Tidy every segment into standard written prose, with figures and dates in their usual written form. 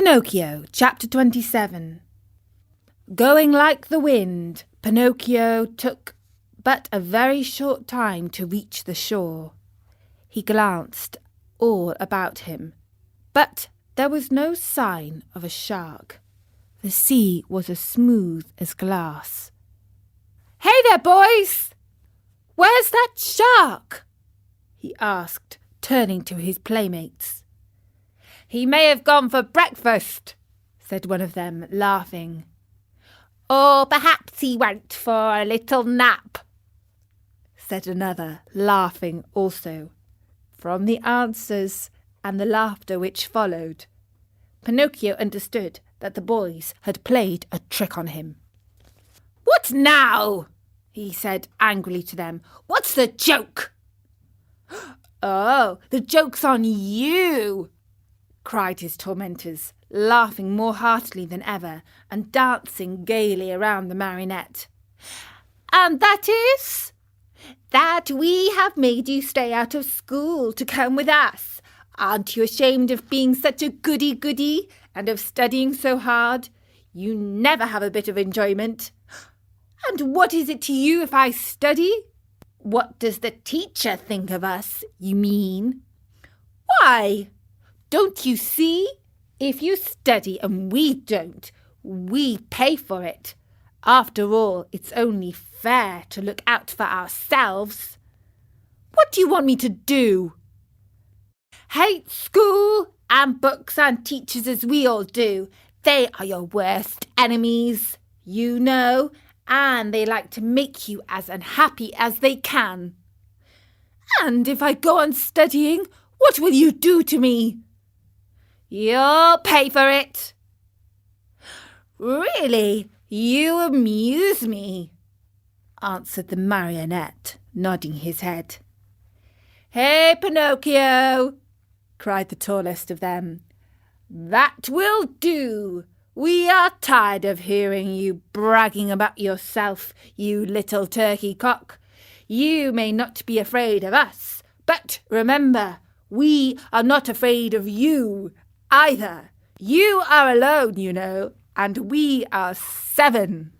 Pinocchio Chapter 27. Going like the wind, Pinocchio took but a very short time to reach the shore. He glanced all about him, but there was no sign of a shark. The sea was as smooth as glass. "Hey there, boys! Where's that shark?" he asked, turning to his playmates. "He may have gone for breakfast," said one of them, laughing. "Or perhaps he went for a little nap," said another, laughing also. From the answers and the laughter which followed, Pinocchio understood that the boys had played a trick on him. "What now?" he said angrily to them. "What's the joke?" "Oh, the joke's on you!" cried his tormentors, laughing more heartily than ever and dancing gaily around the marionette. "And that is?" "That we have made you stay out of school to come with us. Aren't you ashamed of being such a goody-goody and of studying so hard? You never have a bit of enjoyment. And what is it to you if I study? What does the teacher think of us, you mean? Why? Don't you see? If you study and we don't, we pay for it. After all, it's only fair to look out for ourselves. What do you want me to do? Hate school and books and teachers as we all do. They are your worst enemies, you know, and they like to make you as unhappy as they can. And if I go on studying, what will you do to me? You'll pay for it." "Really, you amuse me," answered the marionette, nodding his head. "Hey, Pinocchio!" cried the tallest of them. "That will do. We are tired of hearing you bragging about yourself, you little turkey cock. You may not be afraid of us, but remember, we are not afraid of you either. You are alone, you know, and we are 7.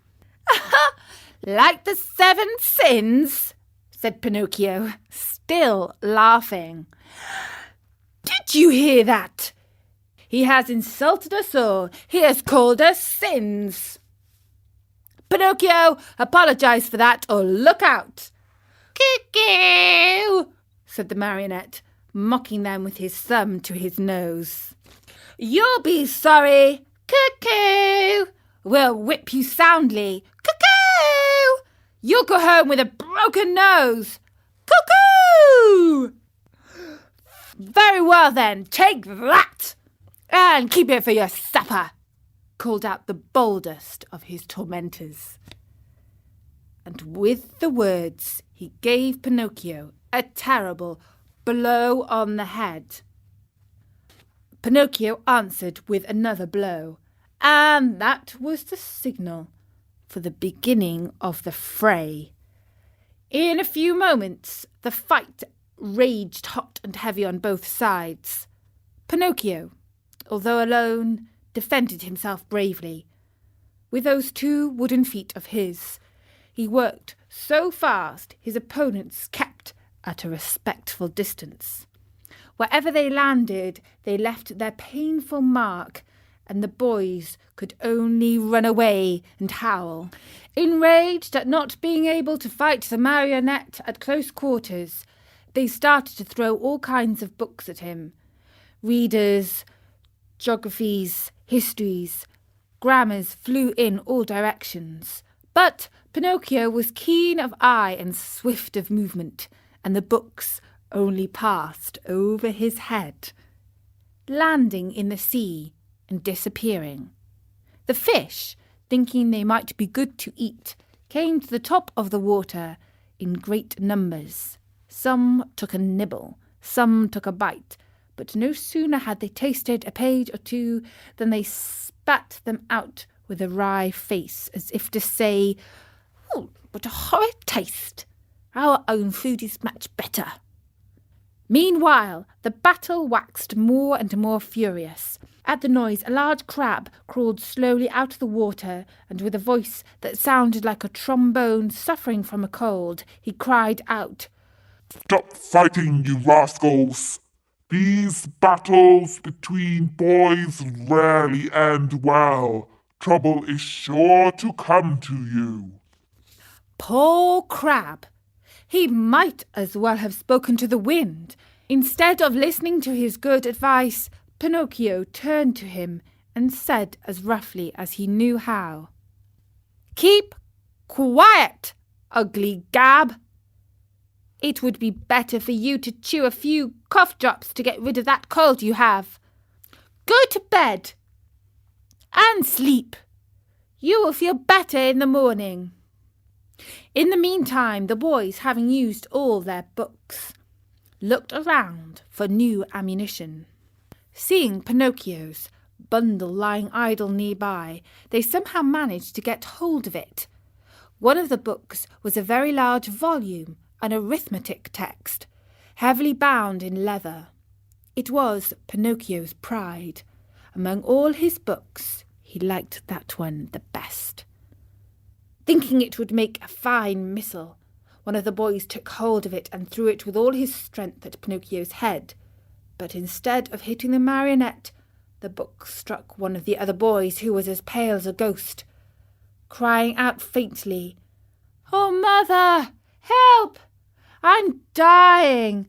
"Like the 7 sins?" said Pinocchio, still laughing. "Did you hear that? He has insulted us all. He has called us sins. Pinocchio, apologize for that or look out." "Cuckoo," said the marionette, mocking them with his thumb to his nose. "You'll be sorry. Cuckoo. We'll whip you soundly. Cuckoo. You'll go home with a broken nose. Cuckoo. Very well then, take that. And keep it for your supper," called out the boldest of his tormentors. And with the words, he gave Pinocchio a terrible blow on the head. Pinocchio answered with another blow, and that was the signal for the beginning of the fray. In a few moments, the fight raged hot and heavy on both sides. Pinocchio, although alone, defended himself bravely. With those 2 wooden feet of his, he worked so fast his opponents kept at a respectful distance. Wherever they landed, they left their painful mark, and the boys could only run away and howl. Enraged at not being able to fight the marionette at close quarters, they started to throw all kinds of books at him. Readers, geographies, histories, grammars flew in all directions. But Pinocchio was keen of eye and swift of movement, and the books only passed over his head, landing in the sea and disappearing. The fish, thinking they might be good to eat, came to the top of the water in great numbers. Some took a nibble, some took a bite, but no sooner had they tasted a page or 2 than they spat them out with a wry face, as if to say, "Oh, what a horrid taste! Our own food is much better." Meanwhile, the battle waxed more and more furious, At the noise, a large crab crawled slowly out of the water, and with a voice that sounded like a trombone suffering from a cold, he cried out, "Stop fighting, you rascals! These battles between boys rarely end well. Trouble is sure to come to you." Poor crab! He might as well have spoken to the wind. Instead of listening to his good advice, Pinocchio turned to him and said as roughly as he knew how, "Keep quiet, ugly Gab. It would be better for you to chew a few cough drops to get rid of that cold you have. Go to bed and sleep. You will feel better in the morning." In the meantime, the boys, having used all their books, looked around for new ammunition. Seeing Pinocchio's bundle lying idle nearby, they somehow managed to get hold of it. One of the books was a very large volume, an arithmetic text, heavily bound in leather. It was Pinocchio's pride. Among all his books, he liked that one the best. Thinking it would make a fine missile, one of the boys took hold of it and threw it with all his strength at Pinocchio's head. But instead of hitting the marionette, the book struck one of the other boys, who was as pale as a ghost, crying out faintly, "Oh, mother, help! I'm dying!"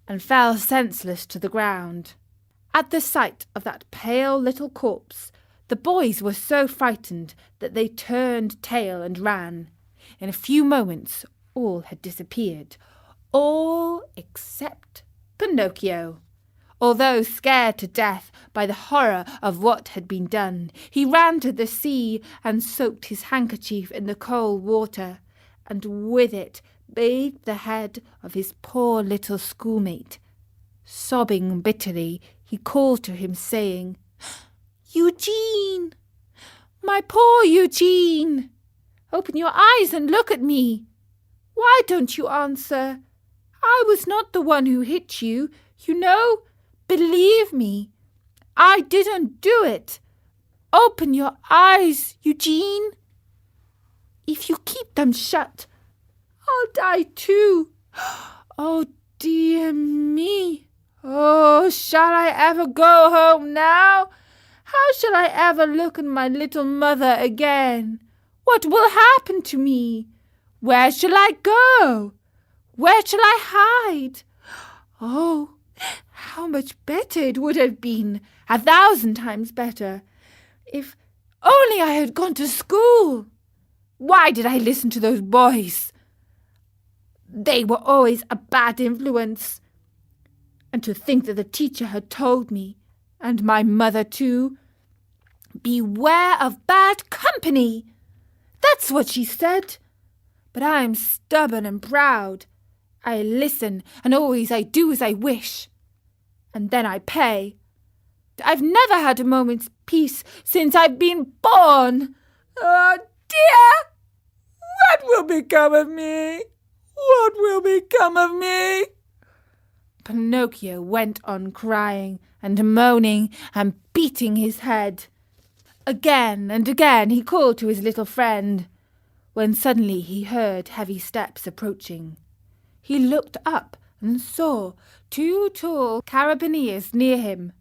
and fell senseless to the ground. At the sight of that pale little corpse, the boys were so frightened that they turned tail and ran. In a few moments, all had disappeared, all except Pinocchio. Although scared to death by the horror of what had been done, he ran to the sea and soaked his handkerchief in the cold water, and with it bathed the head of his poor little schoolmate. Sobbing bitterly, he called to him, saying, "Eugene, my poor Eugene, open your eyes and look at me. Why don't you answer? I was not the one who hit you, you know. Believe me, I didn't do it. Open your eyes, Eugene. If you keep them shut, I'll die too. Oh, dear me. Oh, shall I ever go home now? How shall I ever look at my little mother again? What will happen to me? Where shall I go? Where shall I hide? Oh, how much better it would have been, 1,000 times better, if only I had gone to school. Why did I listen to those boys? They were always a bad influence. And to think that the teacher had told me, and my mother too, beware of bad company. That's what she said. But I am stubborn and proud. I listen, and always I do as I wish. And then I pay. I've never had a moment's peace since I've been born. Oh, dear! What will become of me? What will become of me?" Pinocchio went on crying and moaning and beating his head. Again and again he called to his little friend, when suddenly he heard heavy steps approaching. He looked up and saw 2 tall carabineers near him.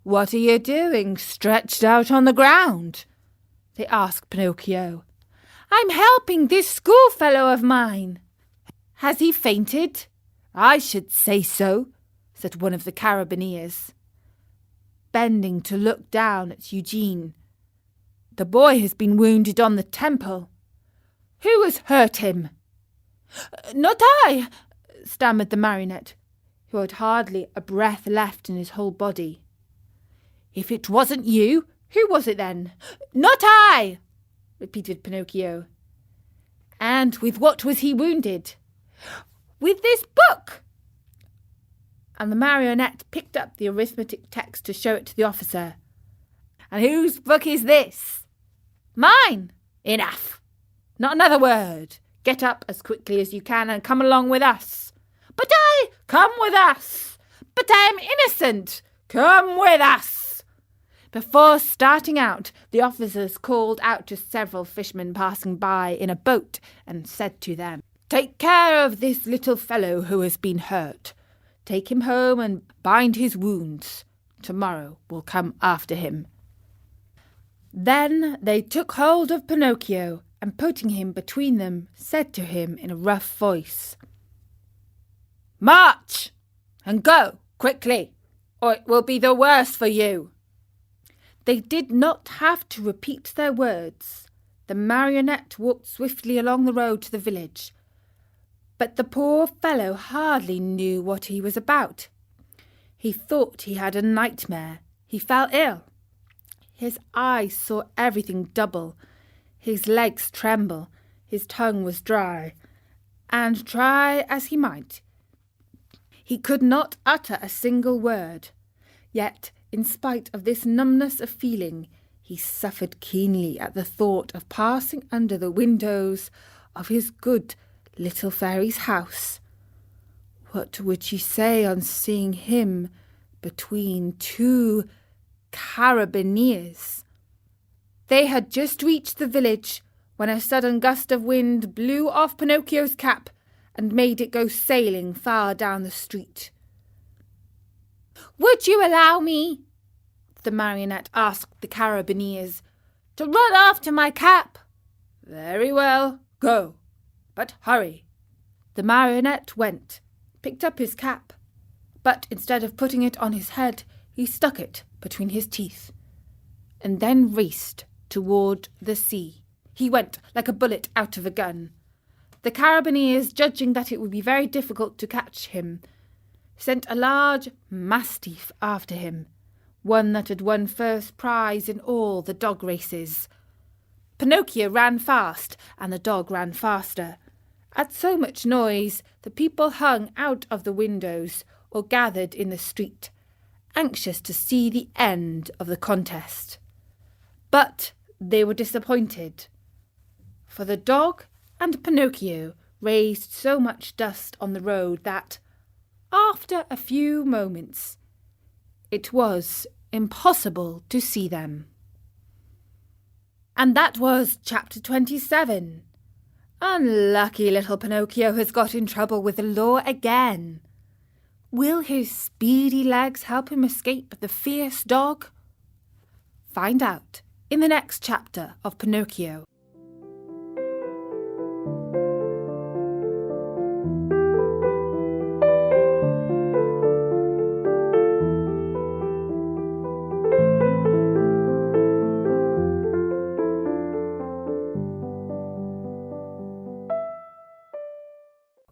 "What are you doing, stretched out on the ground?" they asked Pinocchio. "I'm helping this schoolfellow of mine." "Has he fainted?" "I should say so," said one of the carabineers, bending to look down at Eugene. "The boy has been wounded on the temple. Who has hurt him?" "Not I," stammered the marionette, who had hardly a breath left in his whole body. "If it wasn't you, who was it then?" "Not I," repeated Pinocchio. "And with what was he wounded?" "With this book." And the marionette picked up the arithmetic text to show it to the officer. "And whose book is this?" "Mine." "Enough. Not another word. Get up as quickly as you can and come along with us." "But I—" "Come with us." "But I am innocent." "Come with us." Before starting out, the officers called out to several fishermen passing by in a boat and said to them, "Take care of this little fellow who has been hurt. Take him home and bind his wounds. Tomorrow we'll come after him." Then they took hold of Pinocchio and, putting him between them, said to him in a rough voice, "March, and go quickly, or it will be the worse for you." They did not have to repeat their words. The marionette walked swiftly along the road to the village. But the poor fellow hardly knew what he was about. He thought he had a nightmare. He fell ill. His eyes saw everything double. His legs tremble. His tongue was dry. And try as he might, he could not utter a single word. Yet, in spite of this numbness of feeling, he suffered keenly at the thought of passing under the windows of his good little fairy's house. What would she say on seeing him between two carabineers? They had just reached the village when a sudden gust of wind blew off Pinocchio's cap and made it go sailing far down the street. "Would you allow me," the marionette asked the carabineers, "to run after my cap?" "Very well, go, but hurry." The marionette went, picked up his cap, but instead of putting it on his head, he stuck it between his teeth, and then raced toward the sea. He went like a bullet out of a gun. The carabineers, judging that it would be very difficult to catch him, sent a large mastiff after him, one that had won first prize in all the dog races. Pinocchio ran fast, and the dog ran faster. At so much noise, the people hung out of the windows or gathered in the street, anxious to see the end of the contest. But they were disappointed, for the dog and Pinocchio raised so much dust on the road that, after a few moments, it was impossible to see them. And that was chapter 27. Unlucky little Pinocchio has got in trouble with the law again. Will his speedy legs help him escape the fierce dog? Find out in the next chapter of Pinocchio.